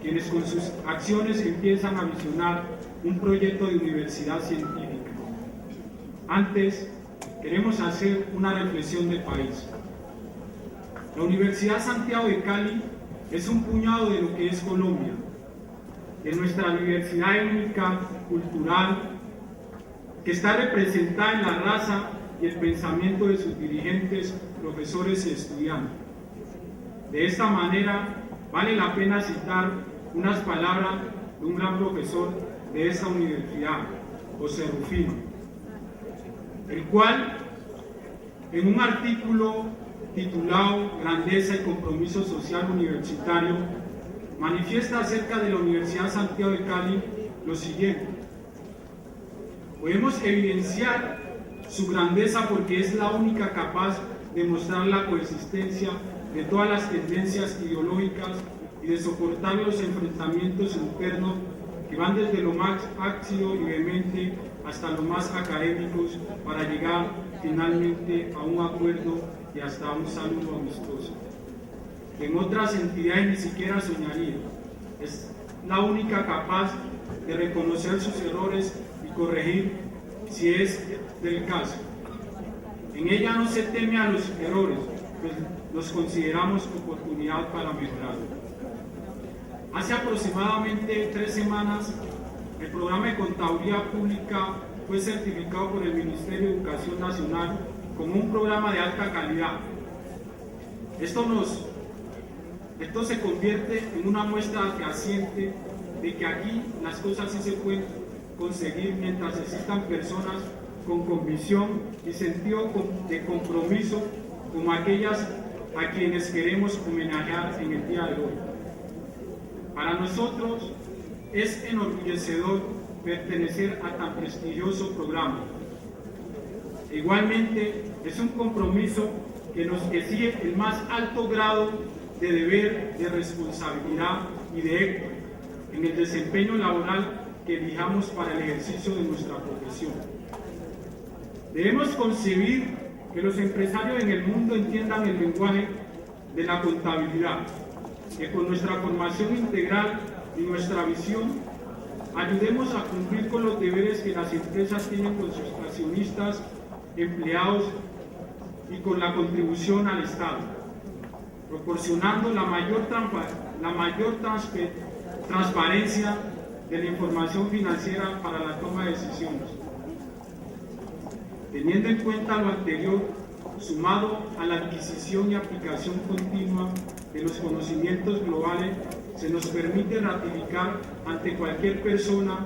quienes con sus acciones empiezan a visionar un proyecto de universidad científica. Antes, queremos hacer una reflexión de país. La Universidad Santiago de Cali es un puñado de lo que es Colombia, de nuestra diversidad étnica, cultural, que está representada en la raza y el pensamiento de sus dirigentes, profesores y estudiantes. De esta manera, vale la pena citar unas palabras de un gran profesor de esta universidad, José Rufino, el cual, en un artículo titulado Grandeza y Compromiso Social Universitario, manifiesta acerca de la Universidad Santiago de Cali lo siguiente: podemos evidenciar su grandeza porque es la única capaz de mostrar la coexistencia de todas las tendencias ideológicas y de soportar los enfrentamientos internos que van desde lo más ácido y vehemente hasta lo más académicos para llegar finalmente a un acuerdo y hasta un saludo amistoso, que en otras entidades ni siquiera soñaría. Es la única capaz de reconocer sus errores y corregir si es del caso. En ella no se teme a los errores, pues los consideramos oportunidad para mejorar. Hace aproximadamente 3 semanas, el programa de Contaduría Pública fue certificado por el Ministerio de Educación Nacional como un programa de alta calidad. Esto se convierte en una muestra fehaciente de que aquí las cosas sí se pueden conseguir mientras existan personas con convicción y sentido de compromiso como aquellas a quienes queremos homenajear en el día de hoy. Para nosotros es enorgullecedor pertenecer a tan prestigioso programa. Igualmente es un compromiso que nos exige el más alto grado de deber, de responsabilidad y de ética en el desempeño laboral que elijamos para el ejercicio de nuestra profesión. Debemos concebir que los empresarios en el mundo entiendan el lenguaje de la contabilidad, que con nuestra formación integral y nuestra visión ayudemos a cumplir con los deberes que las empresas tienen con sus accionistas, empleados y con la contribución al Estado, proporcionando la mayor transparencia de la información financiera para la toma de decisiones. Teniendo en cuenta lo anterior, sumado a la adquisición y aplicación continua de los conocimientos globales, se nos permite ratificar ante cualquier persona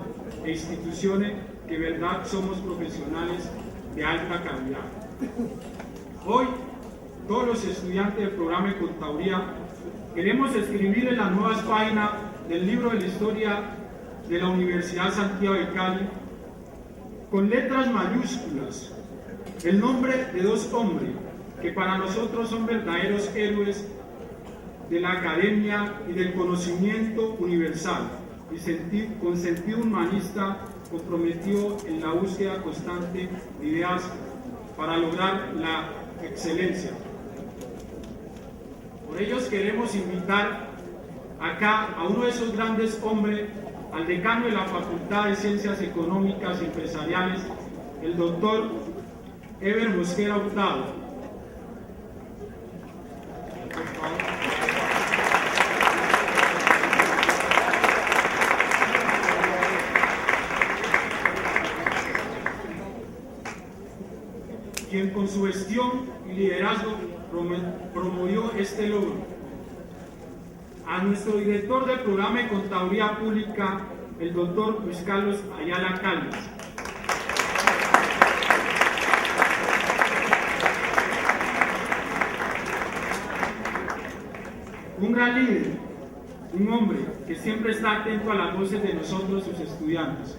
e instituciones que de verdad somos profesionales de alta calidad. Hoy, todos los estudiantes del programa de Contaduría queremos escribir en las nuevas páginas del libro de la historia de la Universidad Santiago de Cali, con letras mayúsculas, el nombre de 2 hombres que para nosotros son verdaderos héroes de la academia y del conocimiento universal, y con sentido humanista comprometido en la búsqueda constante de ideas para lograr la excelencia. Por ellos queremos invitar acá a uno de esos grandes hombres, al decano de la Facultad de Ciencias Económicas y Empresariales, el doctor Eber Mosquera Hurtado. Por favor. Quien con su gestión y liderazgo promovió este logro. A nuestro director del programa de Contaduría Pública, el doctor Luis Carlos Ayala Caldas. Un gran líder, un hombre que siempre está atento a las voces de nosotros, sus estudiantes.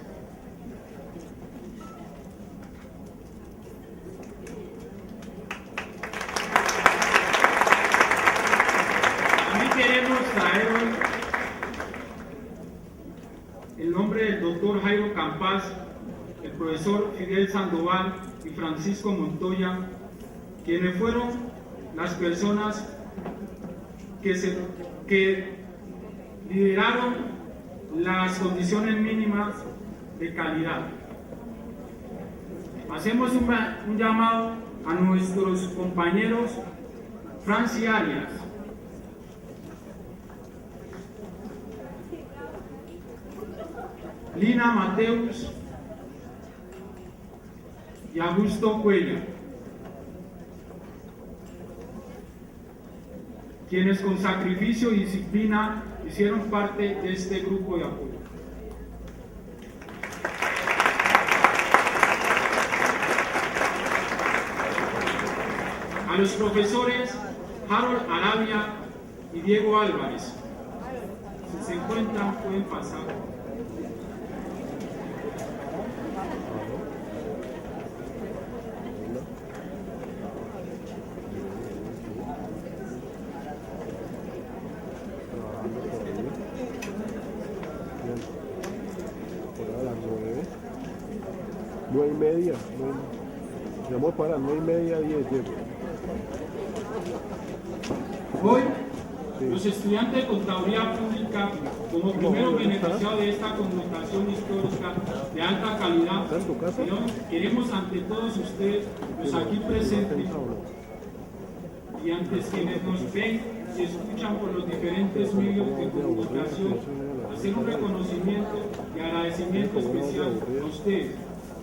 Queremos traer hoy el nombre del doctor Jairo Campas, el profesor Fidel Sandoval y Francisco Montoya, quienes fueron las personas que lideraron las condiciones mínimas de calidad. Hacemos un llamado a nuestros compañeros Franci Arias, Lina Mateus y Augusto Cuellar, quienes con sacrificio y disciplina hicieron parte de este grupo de apoyo. A los profesores Harold Arabia y Diego Álvarez, si se encuentran pueden pasar. No hay media, vamos para 9:30, 10. Hoy, los estudiantes de Contaduría Pública, como primeros beneficiados de esta connotación histórica de alta calidad, queremos ante todos ustedes, los aquí presentes, y ante quienes nos ven y escuchan por los diferentes medios de comunicación, hacer un reconocimiento y agradecimiento especial a ustedes,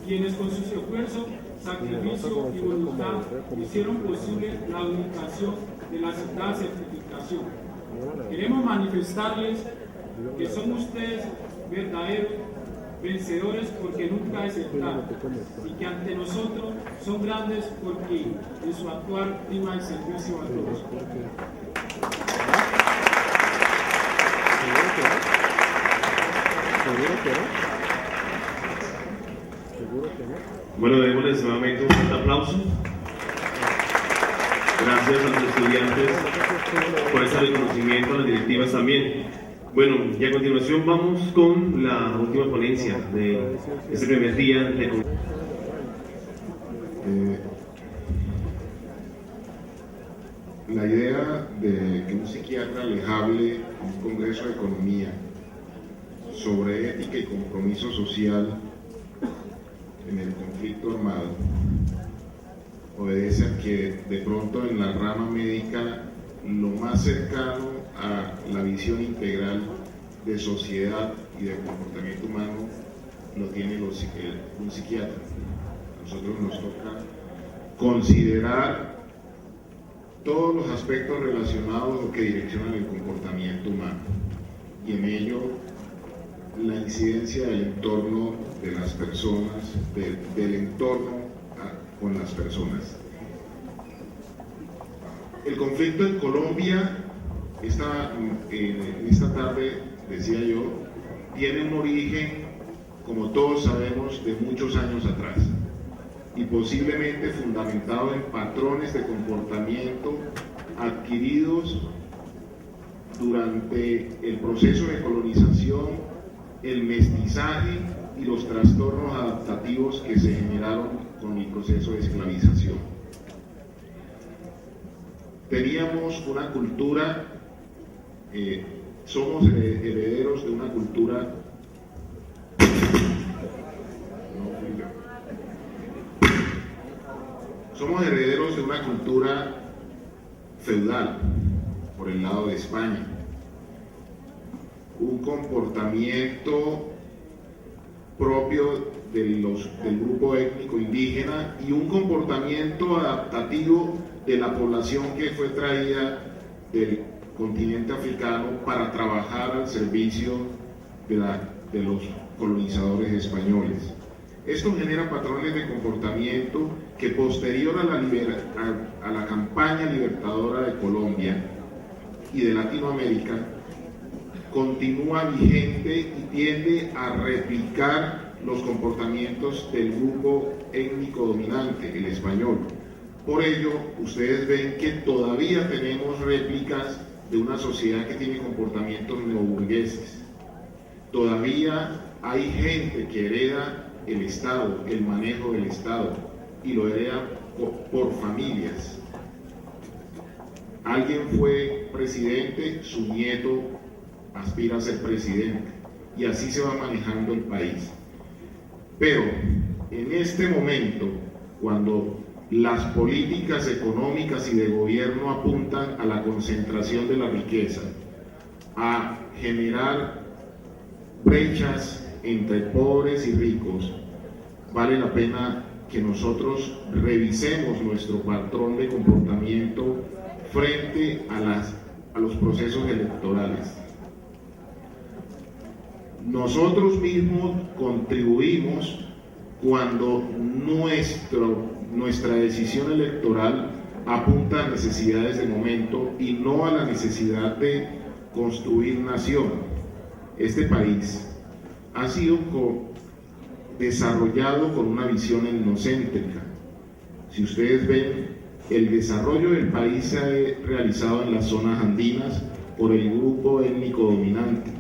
quienes con su esfuerzo, sacrificio y voluntad hicieron posible la unificación de la citada certificación. Queremos manifestarles que son ustedes verdaderos vencedores porque nunca desertaron y que ante nosotros son grandes porque en su actuar prima el servicio a todos. Bueno, démosles nuevamente un fuerte aplauso. Gracias a los estudiantes por ese reconocimiento, a las directivas también. Bueno, y a continuación vamos con la última ponencia de este primer día de... La idea de que un psiquiatra les hable en un congreso de economía sobre ética y compromiso social en el conflicto armado obedece a que de pronto en la rama médica lo más cercano a la visión integral de sociedad y de comportamiento humano lo tiene un psiquiatra. A nosotros nos toca considerar todos los aspectos relacionados o que direccionan el comportamiento humano y en ello la incidencia del entorno de las personas, del entorno con las personas. El conflicto en Colombia, esta tarde, decía yo, tiene un origen, como todos sabemos, de muchos años atrás y posiblemente fundamentado en patrones de comportamiento adquiridos durante el proceso de colonización, el mestizaje y los trastornos adaptativos que se generaron con el proceso de esclavización. Teníamos una cultura, somos herederos de una cultura feudal por el lado de España, un comportamiento propio del grupo étnico indígena y un comportamiento adaptativo de la población que fue traída del continente africano para trabajar al servicio de los colonizadores españoles. Esto genera patrones de comportamiento que posterior a la campaña libertadora de Colombia y de Latinoamérica continúa vigente y tiende a replicar los comportamientos del grupo étnico dominante, el español. Por ello, ustedes ven que todavía tenemos réplicas de una sociedad que tiene comportamientos neoburgueses. Todavía hay gente que hereda el Estado, el manejo del Estado, y lo hereda por familias. Alguien fue presidente, su nieto aspira a ser presidente, y así se va manejando el país. Pero en este momento, cuando las políticas económicas y de gobierno apuntan a la concentración de la riqueza, a generar brechas entre pobres y ricos, vale la pena que nosotros revisemos nuestro patrón de comportamiento frente a los procesos electorales. Nosotros mismos contribuimos cuando nuestra decisión electoral apunta a necesidades de momento y no a la necesidad de construir nación. Este país ha sido desarrollado con una visión etnocéntrica. Si ustedes ven, el desarrollo del país se ha realizado en las zonas andinas por el grupo étnico dominante,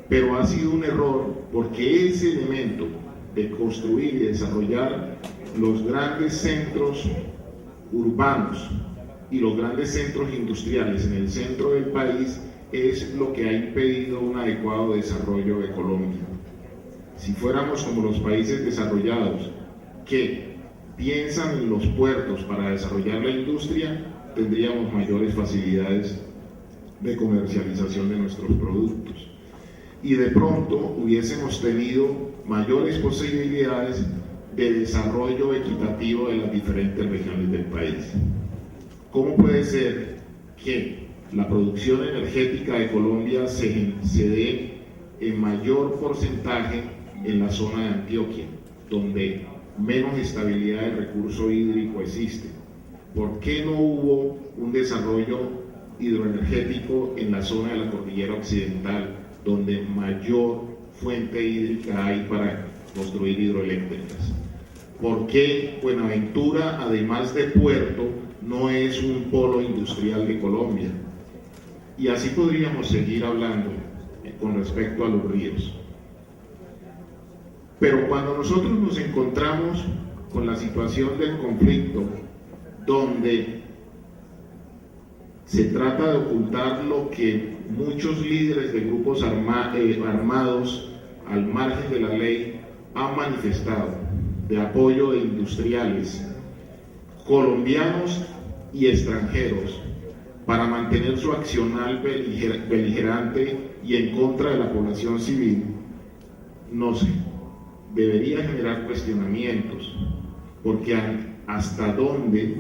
pero ha sido un error porque ese elemento de construir y desarrollar los grandes centros urbanos y los grandes centros industriales en el centro del país es lo que ha impedido un adecuado desarrollo de Colombia. Si fuéramos como los países desarrollados que piensan en los puertos para desarrollar la industria, tendríamos mayores facilidades de comercialización de nuestros productos. Y de pronto hubiésemos tenido mayores posibilidades de desarrollo equitativo de las diferentes regiones del país. ¿Cómo puede ser que la producción energética de Colombia se dé en mayor porcentaje en la zona de Antioquia, donde menos estabilidad del recurso hídrico existe? ¿Por qué no hubo un desarrollo hidroenergético en la zona de la cordillera occidental, donde mayor fuente hídrica hay para construir hidroeléctricas? ¿Por qué Buenaventura, además de puerto, no es un polo industrial de Colombia? Y así podríamos seguir hablando con respecto a los ríos. Pero cuando nosotros nos encontramos con la situación del conflicto, donde se trata de ocultar lo que muchos líderes de grupos armados al margen de la ley han manifestado, de apoyo de industriales colombianos y extranjeros para mantener su accionar beligerante y en contra de la población civil, nos debería generar cuestionamientos, porque hasta dónde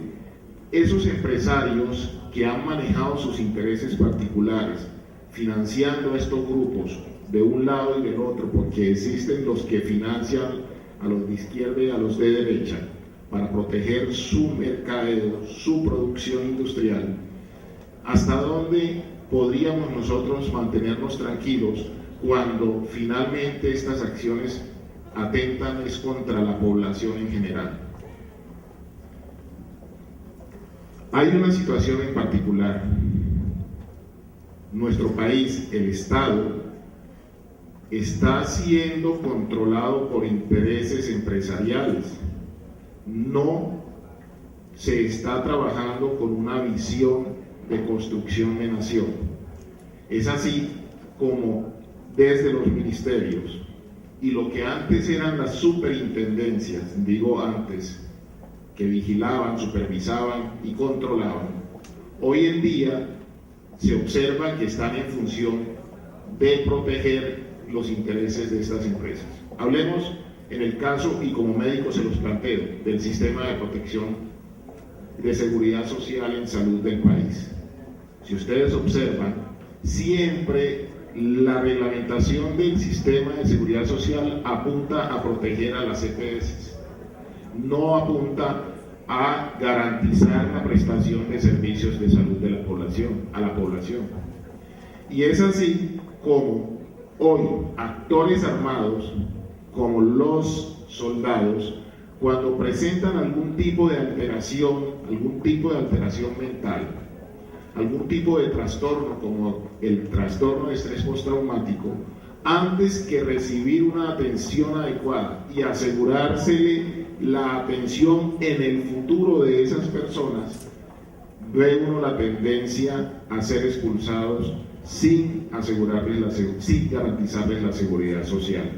esos empresarios que han manejado sus intereses particulares, financiando a estos grupos de un lado y del otro, porque existen los que financian a los de izquierda y a los de derecha para proteger su mercadeo, su producción industrial, ¿hasta dónde podríamos nosotros mantenernos tranquilos cuando finalmente estas acciones atentan contra la población en general? Hay una situación en particular. Nuestro país, el Estado, está siendo controlado por intereses empresariales. No se está trabajando con una visión de construcción de nación. Es así como desde los ministerios y lo que antes eran las superintendencias, digo antes, que vigilaban, supervisaban y controlaban, hoy en día se observa que están en función de proteger los intereses de estas empresas. Hablemos en el caso, y como médico se los planteo, del sistema de protección de seguridad social en salud del país. Si ustedes observan, siempre la reglamentación del sistema de seguridad social apunta a proteger a las EPS, no apunta a garantizar la prestación de servicios de salud de la población, a la población. Y es así como hoy actores armados, como los soldados, cuando presentan algún tipo de alteración mental, algún tipo de trastorno como el trastorno de estrés postraumático, antes que recibir una atención adecuada y asegurarse la atención en el futuro de esas personas, ve uno la tendencia a ser expulsados sin garantizarles la seguridad social.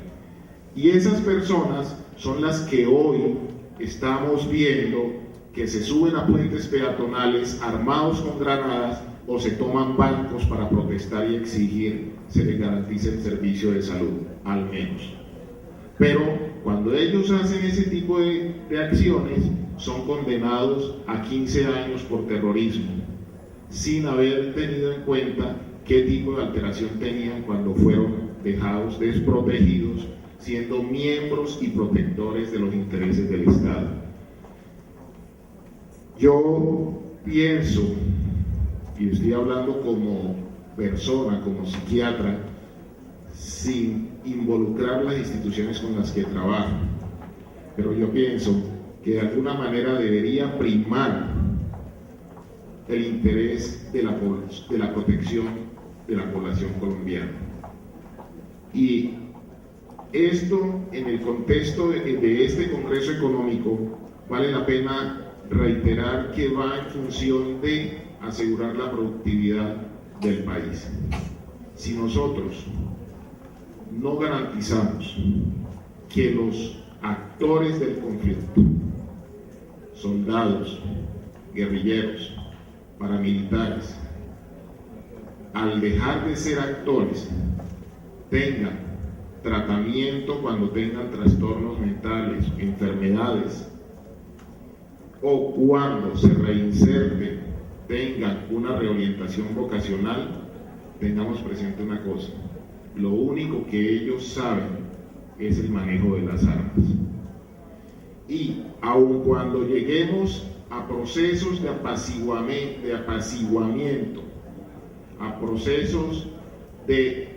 Y esas personas son las que hoy estamos viendo que se suben a puentes peatonales armados con granadas o se toman bancos para protestar y exigir se les garantice el servicio de salud, al menos. Pero cuando ellos hacen ese tipo de acciones, son condenados a 15 años por terrorismo, sin haber tenido en cuenta qué tipo de alteración tenían cuando fueron dejados desprotegidos, siendo miembros y protectores de los intereses del Estado. Yo pienso, y estoy hablando como persona, como psiquiatra, sin involucrar las instituciones con las que trabajo, pero yo pienso que de alguna manera debería primar el interés de la protección de la población colombiana. Y esto, en el contexto de este Congreso Económico, vale la pena reiterar que va en función de asegurar la productividad del país. Si nosotros no garantizamos que los actores del conflicto, soldados, guerrilleros, paramilitares, al dejar de ser actores, tengan tratamiento cuando tengan trastornos mentales, enfermedades, o cuando se reinserten, tengan una reorientación vocacional, tengamos presente una cosa: lo único que ellos saben es el manejo de las armas. Y aun cuando lleguemos a procesos de apaciguamiento, a procesos de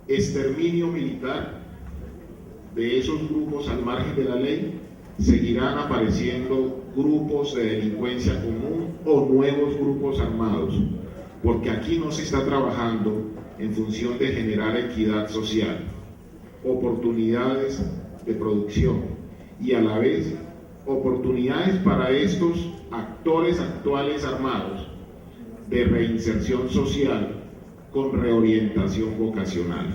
exterminio militar de esos grupos al margen de la ley, seguirán apareciendo grupos de delincuencia común o nuevos grupos armados, porque aquí no se está trabajando en función de generar equidad social, oportunidades de producción y a la vez oportunidades para estos actores actuales armados de reinserción social con reorientación vocacional.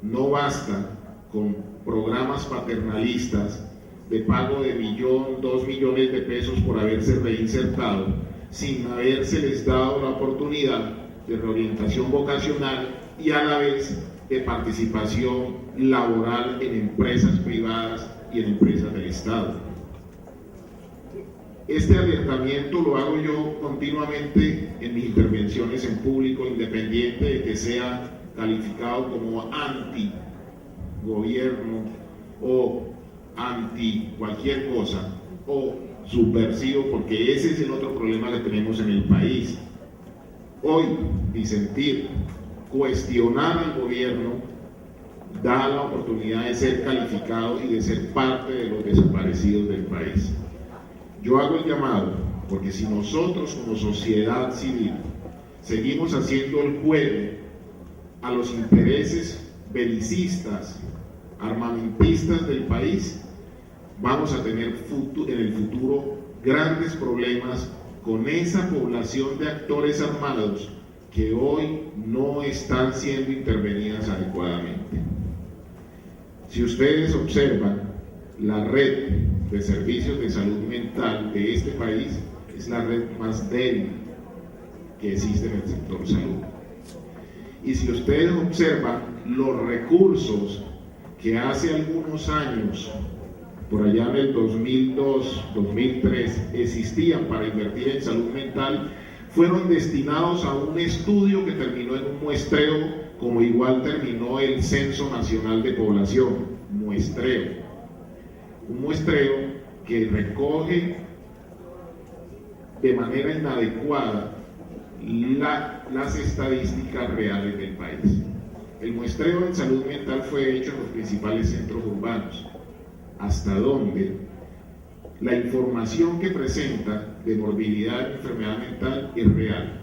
No basta con programas paternalistas de pago de 1, 2 millones de pesos por haberse reinsertado, sin habérseles dado la oportunidad de reorientación vocacional y a la vez de participación laboral en empresas privadas y en empresas del Estado. Este alertamiento lo hago yo continuamente en mis intervenciones en público, independiente de que sea calificado como anti-gobierno o anti cualquier cosa o subversivo, porque ese es el otro problema que tenemos en el país. Hoy, disentir, cuestionar al gobierno da la oportunidad de ser calificado y de ser parte de los desaparecidos del país. Yo hago el llamado, porque si nosotros como sociedad civil seguimos haciendo el juego a los intereses belicistas, armamentistas del país, vamos a tener en el futuro grandes problemas con esa población de actores armados que hoy no están siendo intervenidas adecuadamente. Si ustedes observan, la red de servicios de salud mental de este país es la red más débil que existe en el sector salud. Y si ustedes observan los recursos que hace algunos años, por allá en el 2002, 2003, existían para invertir en salud mental, fueron destinados a un estudio que terminó en un muestreo, como igual terminó el Censo Nacional de Población, muestreo. Un muestreo que recoge de manera inadecuada las estadísticas reales del país. El muestreo en salud mental fue hecho en los principales centros urbanos, hasta donde la información que presenta de morbilidad y enfermedad mental es real.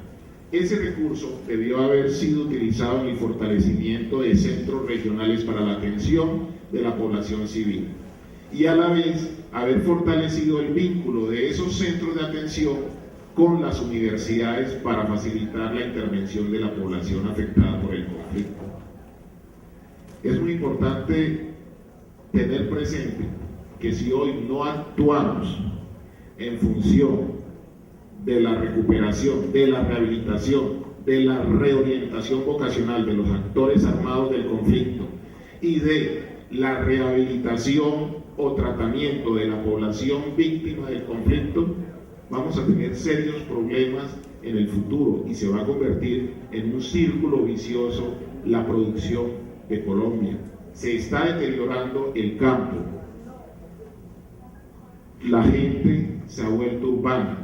Ese recurso debió haber sido utilizado en el fortalecimiento de centros regionales para la atención de la población civil y a la vez haber fortalecido el vínculo de esos centros de atención con las universidades para facilitar la intervención de la población afectada por el conflicto. Es muy importante tener presente que si hoy no actuamos en función de la recuperación, de la rehabilitación, de la reorientación vocacional de los actores armados del conflicto y de la rehabilitación o tratamiento de la población víctima del conflicto, vamos a tener serios problemas en el futuro y se va a convertir en un círculo vicioso la producción de Colombia. Se está deteriorando el campo, la gente se ha vuelto urbana,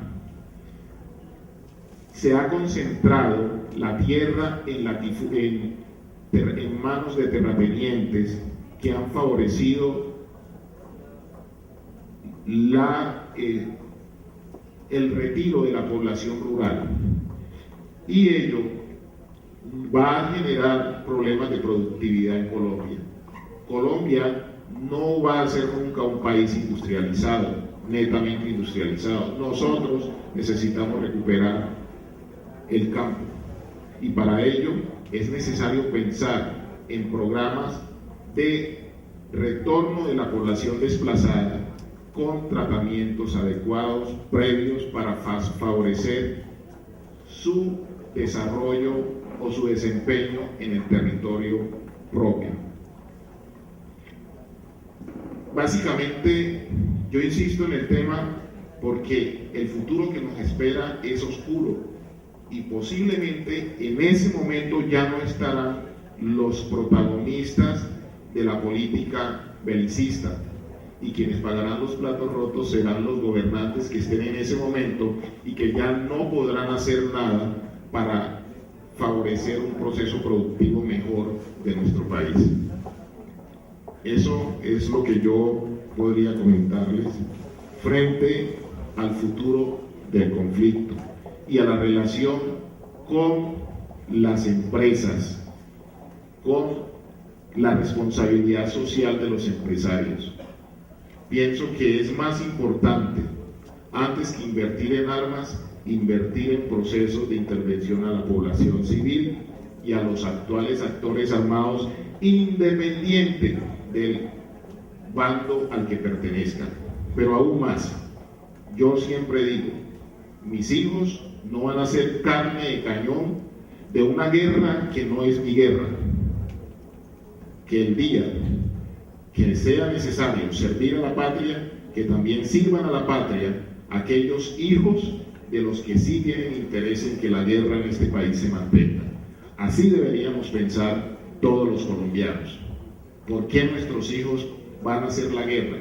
se ha concentrado la tierra en manos de terratenientes que han favorecido el retiro de la población rural, y ello va a generar problemas de productividad en Colombia. Colombia no va a ser nunca un país industrializado, netamente industrializado. Nosotros necesitamos recuperar el campo y para ello es necesario pensar en programas de retorno de la población desplazada con tratamientos adecuados previos para favorecer su desarrollo o su desempeño en el territorio propio. Básicamente, yo insisto en el tema porque el futuro que nos espera es oscuro y posiblemente en ese momento ya no estarán los protagonistas de la política belicista, y quienes pagarán los platos rotos serán los gobernantes que estén en ese momento y que ya no podrán hacer nada para favorecer un proceso productivo mejor de nuestro país. Eso es lo que yo podría comentarles frente al futuro del conflicto y a la relación con las empresas, con la responsabilidad social de los empresarios. Pienso que es más importante, antes que invertir en armas, invertir en procesos de intervención a la población civil y a los actuales actores armados, independiente del bando al que pertenezcan. Pero aún más, yo siempre digo, mis hijos no van a ser carne de cañón de una guerra que no es mi guerra. Que el día que sea necesario servir a la patria, que también sirvan a la patria aquellos hijos de los que sí tienen interés en que la guerra en este país se mantenga. Así deberíamos pensar todos los colombianos. ¿Por qué nuestros hijos van a hacer la guerra?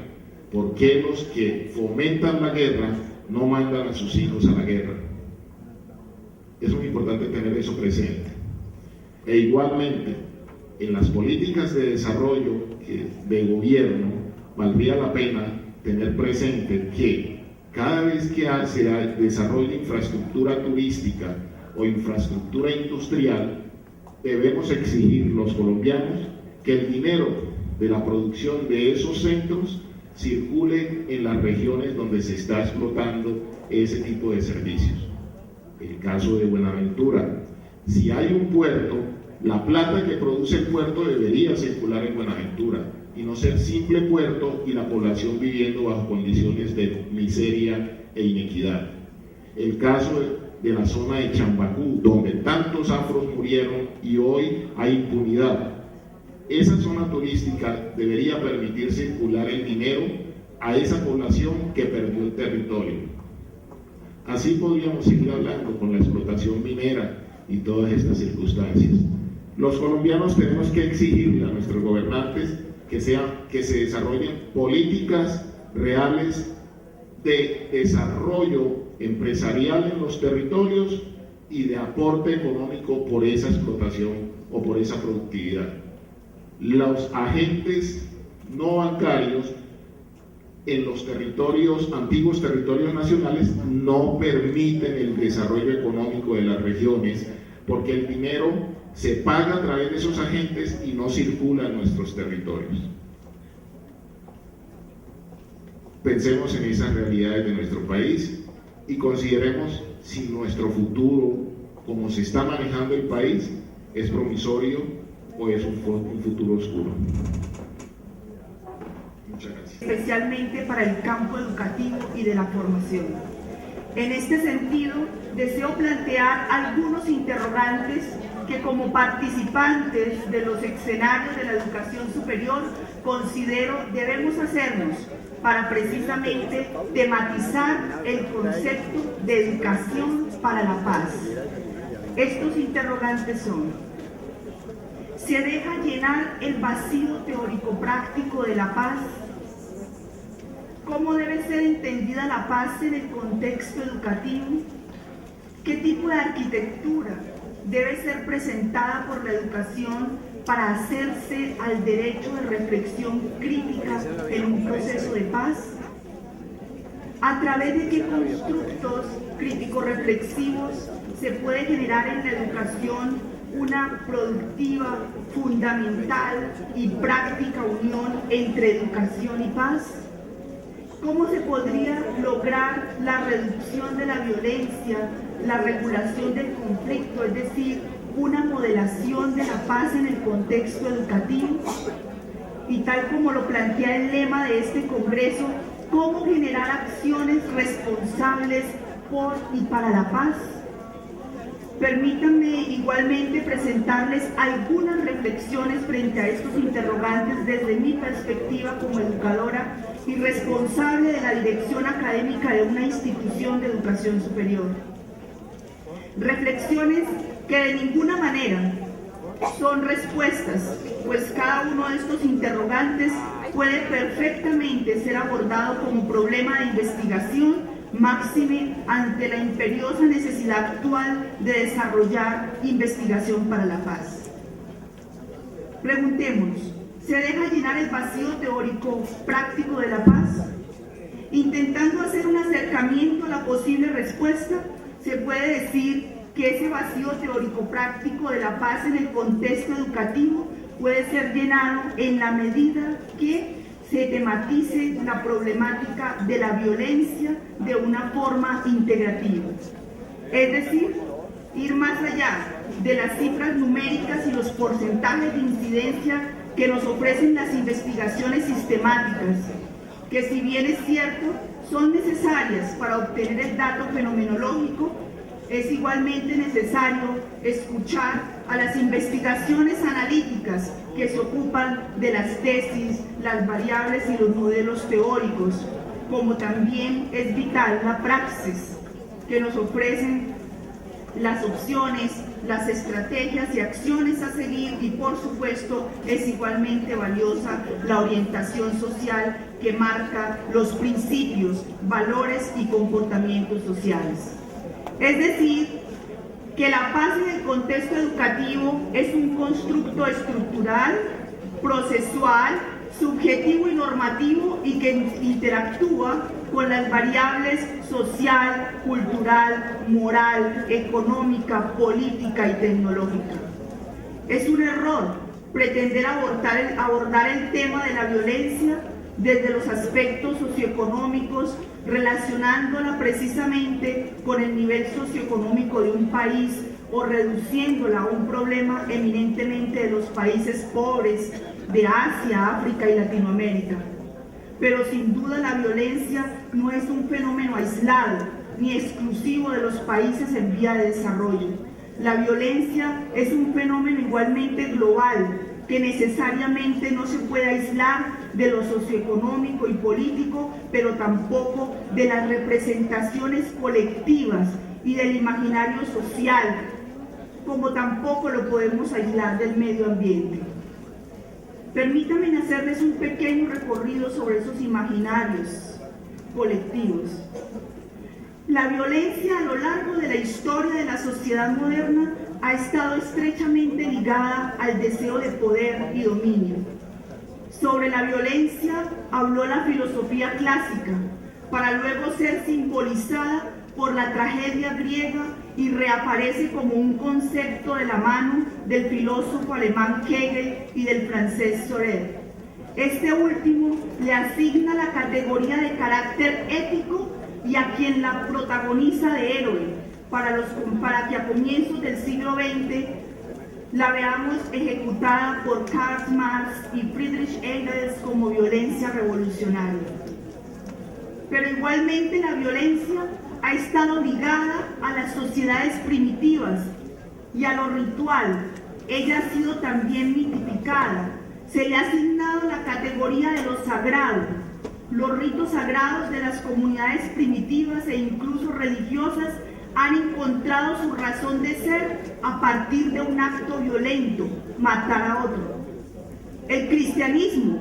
¿Por qué los que fomentan la guerra no mandan a sus hijos a la guerra? Es muy importante tener eso presente. E igualmente, en las políticas de desarrollo de gobierno, valdría la pena tener presente que cada vez que se desarrolla infraestructura turística o infraestructura industrial, debemos exigir los colombianos que el dinero de la producción de esos centros circule en las regiones donde se está explotando ese tipo de servicios. El caso de Buenaventura, si hay un puerto, la plata que produce el puerto debería circular en Buenaventura y no ser simple puerto y la población viviendo bajo condiciones de miseria e inequidad. El caso de la zona de Chambacú, donde tantos afros murieron y hoy hay impunidad. Esa zona turística debería permitir circular el dinero a esa población que perdió el territorio. Así podríamos seguir hablando con la explotación minera y todas estas circunstancias. Los colombianos tenemos que exigirle a nuestros gobernantes que se desarrollen políticas reales de desarrollo empresarial en los territorios y de aporte económico por esa explotación o por esa productividad. Los agentes no bancarios en los territorios, antiguos territorios nacionales, no permiten el desarrollo económico de las regiones porque el dinero se paga a través de esos agentes y no circula en nuestros territorios. Pensemos en esas realidades de nuestro país y consideremos si nuestro futuro, como se está manejando el país, es promisorio o es un futuro oscuro. Muchas gracias. Especialmente para el campo educativo y de la formación. En este sentido, deseo plantear algunos interrogantes que como participantes de los escenarios de la educación superior considero debemos hacernos para precisamente tematizar el concepto de educación para la paz. Estos interrogantes son: ¿se deja llenar el vacío teórico-práctico de la paz? ¿Cómo debe ser entendida la paz en el contexto educativo? ¿Qué tipo de arquitectura debe ser presentada por la educación para hacerse al derecho de reflexión crítica en un proceso de paz? ¿A través de qué constructos crítico-reflexivos se puede generar en la educación una productiva, fundamental y práctica unión entre educación y paz? ¿Cómo se podría lograr la reducción de la violencia, la regulación del conflicto, es decir, una modelación de la paz en el contexto educativo? Y tal como lo plantea el lema de este Congreso, ¿cómo generar acciones responsables por y para la paz? Permítanme igualmente presentarles algunas reflexiones frente a estos interrogantes desde mi perspectiva como educadora y responsable de la dirección académica de una institución de educación superior. Reflexiones que de ninguna manera son respuestas, pues cada uno de estos interrogantes puede perfectamente ser abordado como problema de investigación, máxime ante la imperiosa necesidad actual de desarrollar investigación para la paz. Preguntémonos, ¿se deja llenar el vacío teórico práctico de la paz? Intentando hacer un acercamiento a la posible respuesta, se puede decir que ese vacío teórico práctico de la paz en el contexto educativo puede ser llenado en la medida que se tematice la problemática de la violencia de una forma integrativa. Es decir, ir más allá de las cifras numéricas y los porcentajes de incidencia que nos ofrecen las investigaciones sistemáticas, que si bien es cierto, son necesarias para obtener el dato fenomenológico, es igualmente necesario escuchar a las investigaciones analíticas que se ocupan de las tesis, las variables y los modelos teóricos, como también es vital la praxis que nos ofrecen las opciones, las estrategias y acciones a seguir, y por supuesto es igualmente valiosa la orientación social que marca los principios, valores y comportamientos sociales. Es decir, que la paz en el contexto educativo es un constructo estructural, procesual, subjetivo y normativo, y que interactúa con las variables social, cultural, moral, económica, política y tecnológica. Es un error pretender abordar el tema de la violencia desde los aspectos socioeconómicos, relacionándola precisamente con el nivel socioeconómico de un país o reduciéndola a un problema eminentemente de los países pobres de Asia, África y Latinoamérica. Pero sin duda la violencia no es un fenómeno aislado ni exclusivo de los países en vía de desarrollo. La violencia es un fenómeno igualmente global, que necesariamente no se puede aislar de lo socioeconómico y político, pero tampoco de las representaciones colectivas y del imaginario social, como tampoco lo podemos aislar del medio ambiente. Permítanme hacerles un pequeño recorrido sobre esos imaginarios colectivos. La violencia a lo largo de la historia de la sociedad moderna ha estado estrechamente ligada al deseo de poder y dominio. Sobre la violencia habló la filosofía clásica, para luego ser simbolizada por la tragedia griega y reaparece como un concepto de la mano del filósofo alemán Hegel y del francés Sorel. Este último le asigna la categoría de carácter ético y a quien la protagoniza de héroe, para que a comienzos del siglo XX la veamos ejecutada por Karl Marx y Friedrich Engels como violencia revolucionaria. Pero igualmente la violencia ha estado ligada a las sociedades primitivas y a lo ritual. Ella ha sido también mitificada. Se le ha asignado la categoría de lo sagrado. Los ritos sagrados de las comunidades primitivas e incluso religiosas han encontrado su razón de ser a partir de un acto violento, matar a otro. El cristianismo,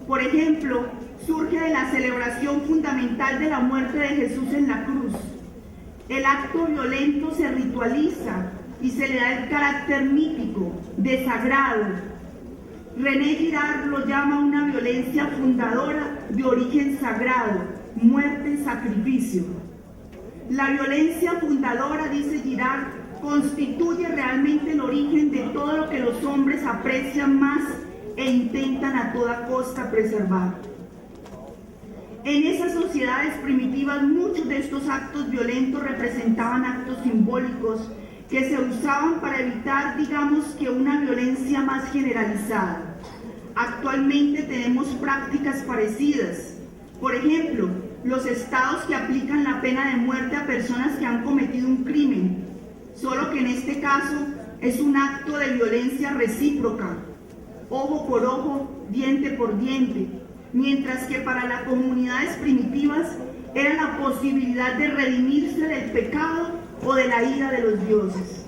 por ejemplo, surge de la celebración fundamental de la muerte de Jesús en la cruz. El acto violento se ritualiza y se le da el carácter mítico, de sagrado. René Girard lo llama una violencia fundadora de origen sagrado, muerte, sacrificio. La violencia fundadora, dice Girard, constituye realmente el origen de todo lo que los hombres aprecian más e intentan a toda costa preservar. En esas sociedades primitivas, muchos de estos actos violentos representaban actos simbólicos que se usaban para evitar, digamos, que una violencia más generalizada. Actualmente tenemos prácticas parecidas. Por ejemplo, los estados que aplican la pena de muerte a personas que han cometido un crimen, solo que en este caso es un acto de violencia recíproca, ojo por ojo, diente por diente, mientras que para las comunidades primitivas era la posibilidad de redimirse del pecado o de la ira de los dioses.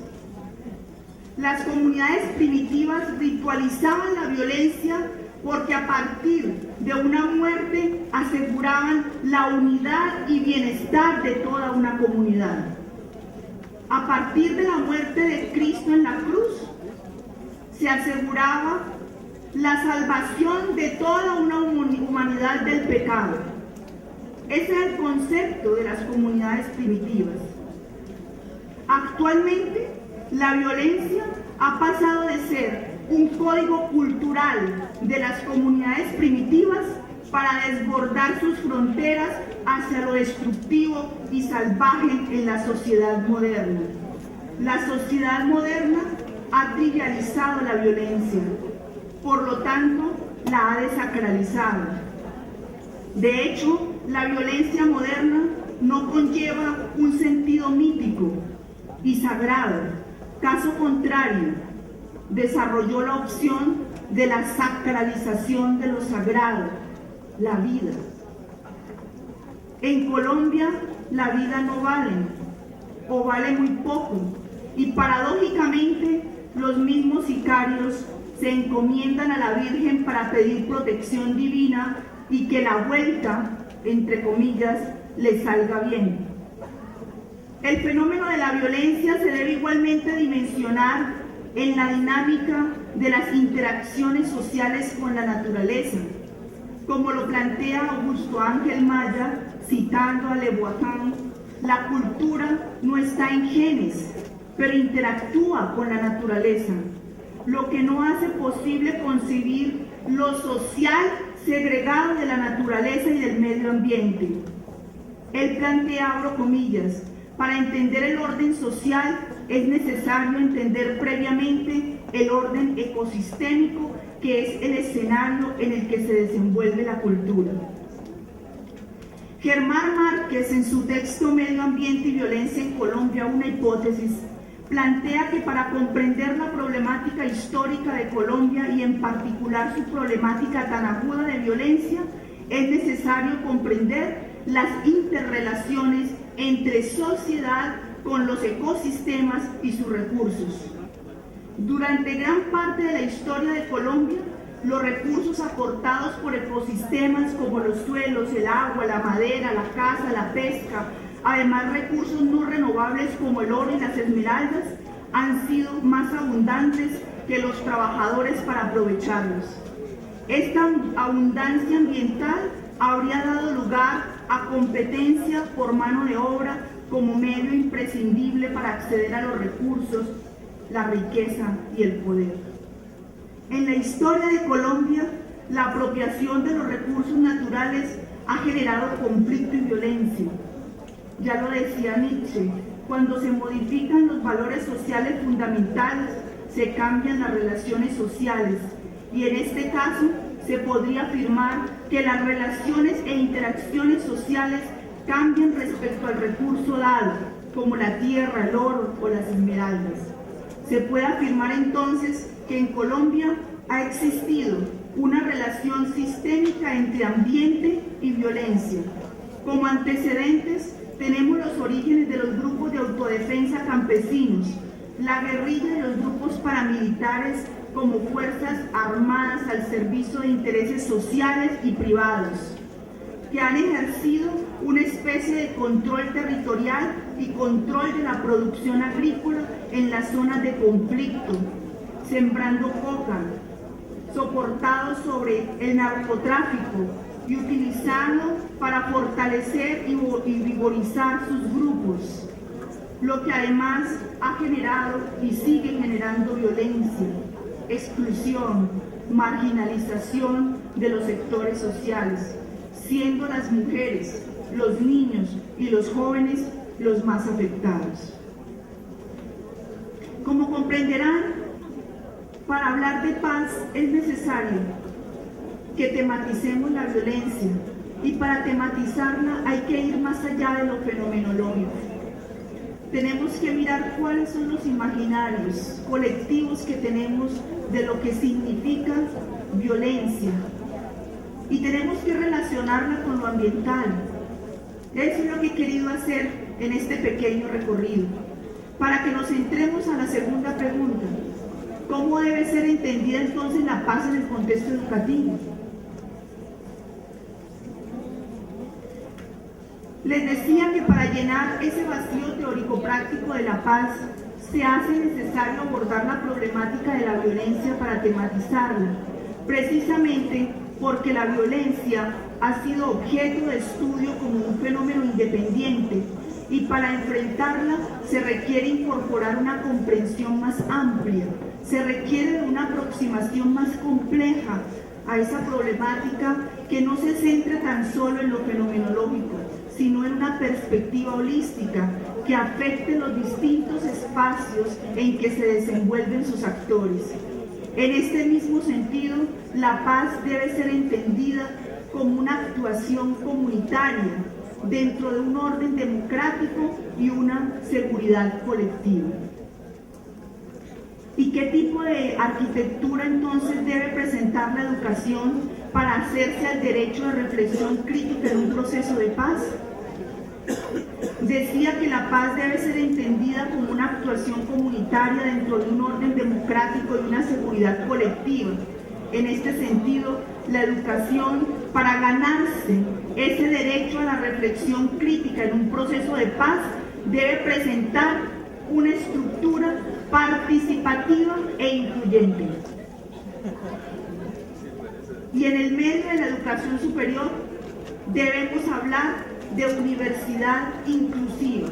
Las comunidades primitivas ritualizaban la violencia porque a partir de una muerte aseguraban la unidad y bienestar de toda una comunidad. A partir de la muerte de Cristo en la cruz, se aseguraba la salvación de toda una humanidad del pecado. Ese es el concepto de las comunidades primitivas. Actualmente, la violencia ha pasado de ser un código cultural de las comunidades primitivas para desbordar sus fronteras hacia lo destructivo y salvaje en la sociedad moderna. La sociedad moderna ha trivializado la violencia, por lo tanto, la ha desacralizado. De hecho, la violencia moderna no conlleva un sentido mítico y sagrado. Caso contrario, desarrolló la opción de la sacralización de lo sagrado, la vida. En Colombia, la vida no vale, o vale muy poco, y paradójicamente, los mismos sicarios se encomiendan a la Virgen para pedir protección divina y que la vuelta, entre comillas, les salga bien. El fenómeno de la violencia se debe igualmente dimensionar en la dinámica de las interacciones sociales con la naturaleza, como lo plantea Augusto Ángel Maya, citando a Le Boissin: la cultura no está en genes, pero interactúa con la naturaleza, lo que no hace posible concebir lo social segregado de la naturaleza y del medio ambiente. Él plantea, abro comillas, para entender el orden social es necesario entender previamente el orden ecosistémico, que es el escenario en el que se desenvuelve la cultura. Germán Márquez, en su texto Medio Ambiente y Violencia en Colombia, una hipótesis, plantea que para comprender la problemática histórica de Colombia y en particular su problemática tan aguda de violencia, es necesario comprender las interrelaciones entre sociedad con los ecosistemas y sus recursos. Durante gran parte de la historia de Colombia, los recursos aportados por ecosistemas como los suelos, el agua, la madera, la caza, la pesca, además recursos no renovables como el oro y las esmeraldas, han sido más abundantes que los trabajadores para aprovecharlos. Esta abundancia ambiental habría dado lugar a competencia por mano de obra como medio imprescindible para acceder a los recursos, la riqueza y el poder. En la historia de Colombia, la apropiación de los recursos naturales ha generado conflicto y violencia. Ya lo decía Nietzsche, Cuando se modifican los valores sociales fundamentales, se cambian las relaciones sociales, y en este caso se podría afirmar que las relaciones e interacciones sociales cambian respecto al recurso dado, como la tierra, el oro o las esmeraldas. Se puede afirmar entonces que en Colombia ha existido una relación sistémica entre ambiente y violencia. Como antecedentes tenemos los orígenes de los grupos de autodefensa campesinos, la guerrilla de los grupos paramilitares como fuerzas armadas al servicio de intereses sociales y privados, que han ejercido una especie de control territorial y control de la producción agrícola en las zonas de conflicto, sembrando coca, soportado sobre el narcotráfico y utilizado para fortalecer y vigorizar sus grupos, lo que además ha generado y sigue generando violencia, exclusión, marginalización de los sectores sociales, siendo las mujeres, los niños y los jóvenes los más afectados. Como comprenderán, para hablar de paz es necesario que tematicemos la violencia, y para tematizarla hay que ir más allá de lo fenomenológico. Tenemos que mirar cuáles son los imaginarios colectivos que tenemos de lo que significa violencia, y tenemos que relacionarla con lo ambiental. Eso es lo que he querido hacer en este pequeño recorrido, para que nos centremos a la segunda pregunta: ¿cómo debe ser entendida entonces la paz en el contexto educativo? Les decía que para llenar ese vacío teórico-práctico de la paz se hace necesario abordar la problemática de la violencia para tematizarla, precisamente porque la violencia ha sido objeto de estudio como un fenómeno independiente, y para enfrentarla se requiere incorporar una comprensión más amplia, se requiere de una aproximación más compleja a esa problemática que no se centre tan solo en lo fenomenológico, sino en una perspectiva holística que afecte los distintos espacios en que se desenvuelven sus actores. En este mismo sentido, la paz debe ser entendida como una actuación comunitaria dentro de un orden democrático y una seguridad colectiva. ¿Y qué tipo de arquitectura entonces debe presentar la educación para hacerse al derecho de reflexión crítica en un proceso de paz? Decía que la paz debe ser entendida como una actuación comunitaria dentro de un orden democrático y una seguridad colectiva. En este sentido, la educación, para ganarse ese derecho a la reflexión crítica en un proceso de paz, debe presentar una estructura participativa e incluyente. Y en el medio de la educación superior debemos hablar de universidad inclusiva.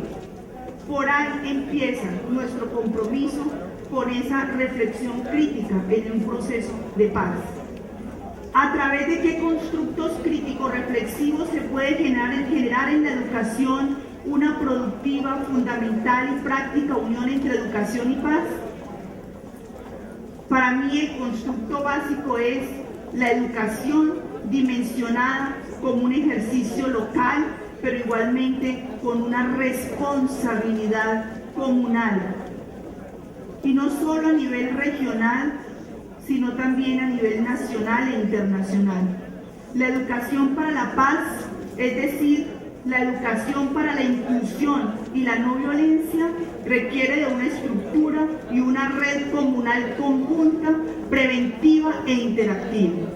Por ahí empieza nuestro compromiso con esa reflexión crítica en un proceso de paz. ¿A través de qué constructos críticos reflexivos se puede generar en la educación una productiva, fundamental y práctica unión entre educación y paz? Para mí el constructo básico es la educación dimensionada como un ejercicio local, pero igualmente con una responsabilidad comunal. Y no solo a nivel regional, sino también a nivel nacional e internacional. La educación para la paz, es decir, la educación para la inclusión y la no violencia, requiere de una estructura y una red comunal conjunta, preventiva e interactiva.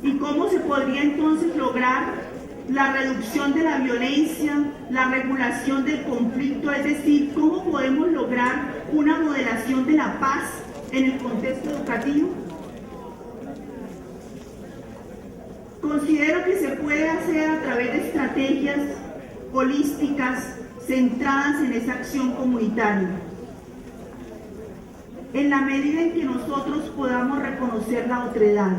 ¿Y cómo se podría entonces lograr la reducción de la violencia, la regulación del conflicto? Es decir, ¿cómo podemos lograr una modelación de la paz en el contexto educativo? Considero que se puede hacer a través de estrategias holísticas centradas en esa acción comunitaria. En la medida en que nosotros podamos reconocer la otredad,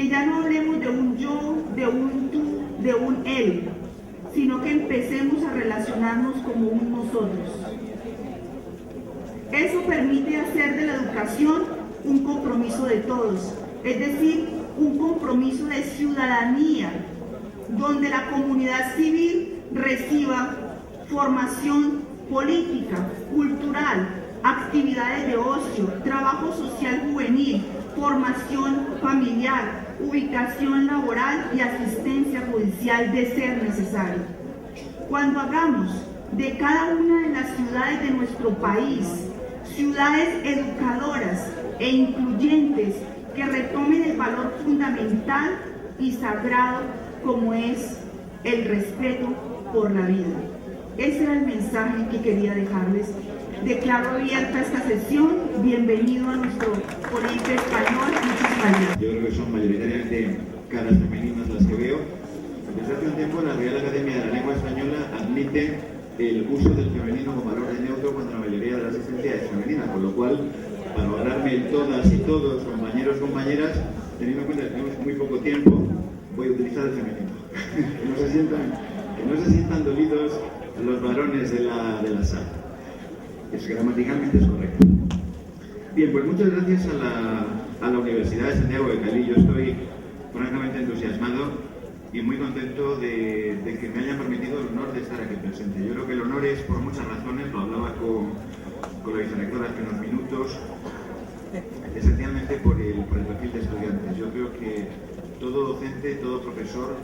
que ya no hablemos de un yo, de un tú, de un él, sino que empecemos a relacionarnos como un nosotros. Eso permite hacer de la educación un compromiso de todos, es decir, un compromiso de ciudadanía, donde la comunidad civil reciba formación política, cultural, actividades de ocio, trabajo social juvenil, formación familiar, ubicación laboral y asistencia judicial de ser necesario. Cuando hagamos de cada una de las ciudades de nuestro país ciudades educadoras e incluyentes que retomen el valor fundamental y sagrado como es el respeto por la vida. Ese era el mensaje que quería dejarles. Declaro abierta esta sesión. Bienvenido a nuestro Colegio Español. Muchas gracias. Yo creo que son mayoritariamente caras femeninas las que veo. Desde hace un tiempo la Real Academia de la Lengua Española admite el uso del femenino como valor de neutro cuando la mayoría de la asistencia es femenina, con lo cual, para valorarme en todas y todos, compañeros, compañeras, teniendo en cuenta que tenemos muy poco tiempo, voy a utilizar el femenino. que no se sientan dolidos los varones de la sala. Es gramaticalmente es correcto. Bien, pues muchas gracias a la Universidad de Santiago de Cali. Yo estoy francamente entusiasmado y muy contento de que me hayan permitido el honor de estar aquí presente. Yo creo que el honor es por muchas razones, lo hablaba con la vicerectora hace unos minutos, esencialmente por el perfil de estudiantes. Yo creo que todo docente, todo profesor,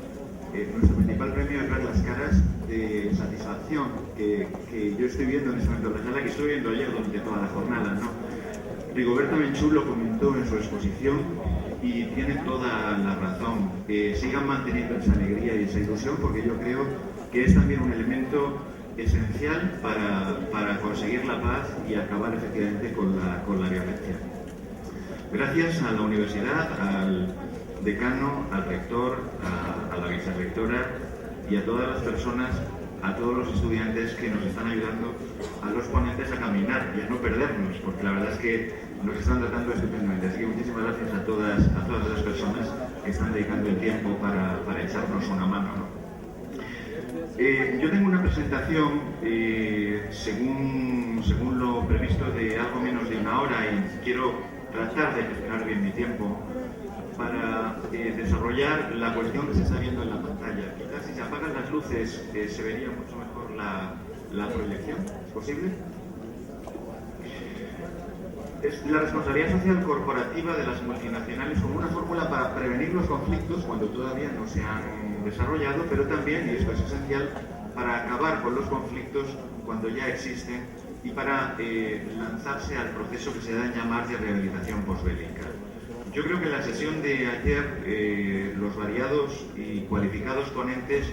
nuestro principal premio es ver las caras de satisfacción que yo estoy viendo en este momento en la sala, que estoy viendo ayer durante toda la jornada, ¿no? Rigoberta Menchú lo comentó en su exposición y tiene toda la razón. Sigan manteniendo esa alegría y esa ilusión, porque yo creo que es también un elemento esencial para conseguir la paz y acabar efectivamente con la violencia. Gracias a la universidad, al decano, al rector, a la vicerrectora y a todas las personas, a todos los estudiantes que nos están ayudando, a los ponentes a caminar y a no perdernos, porque la verdad es que nos están tratando estupendamente. Así que muchísimas gracias a todas esas personas que están dedicando el tiempo para echarnos una mano, ¿no? Yo tengo una presentación, según lo previsto, de algo menos de una hora, y quiero tratar de gestionar bien mi tiempo para desarrollar la cuestión que se está viendo en la pantalla. Quizás si se apagan las luces se vería mucho mejor la proyección. ¿Es posible? Es la responsabilidad social corporativa de las multinacionales como una fórmula para prevenir los conflictos cuando todavía no se han desarrollado, pero también, y esto es esencial, para acabar con los conflictos cuando ya existen y para lanzarse al proceso que se da en llamar de rehabilitación posbélica. Yo creo que en la sesión de ayer los variados y cualificados ponentes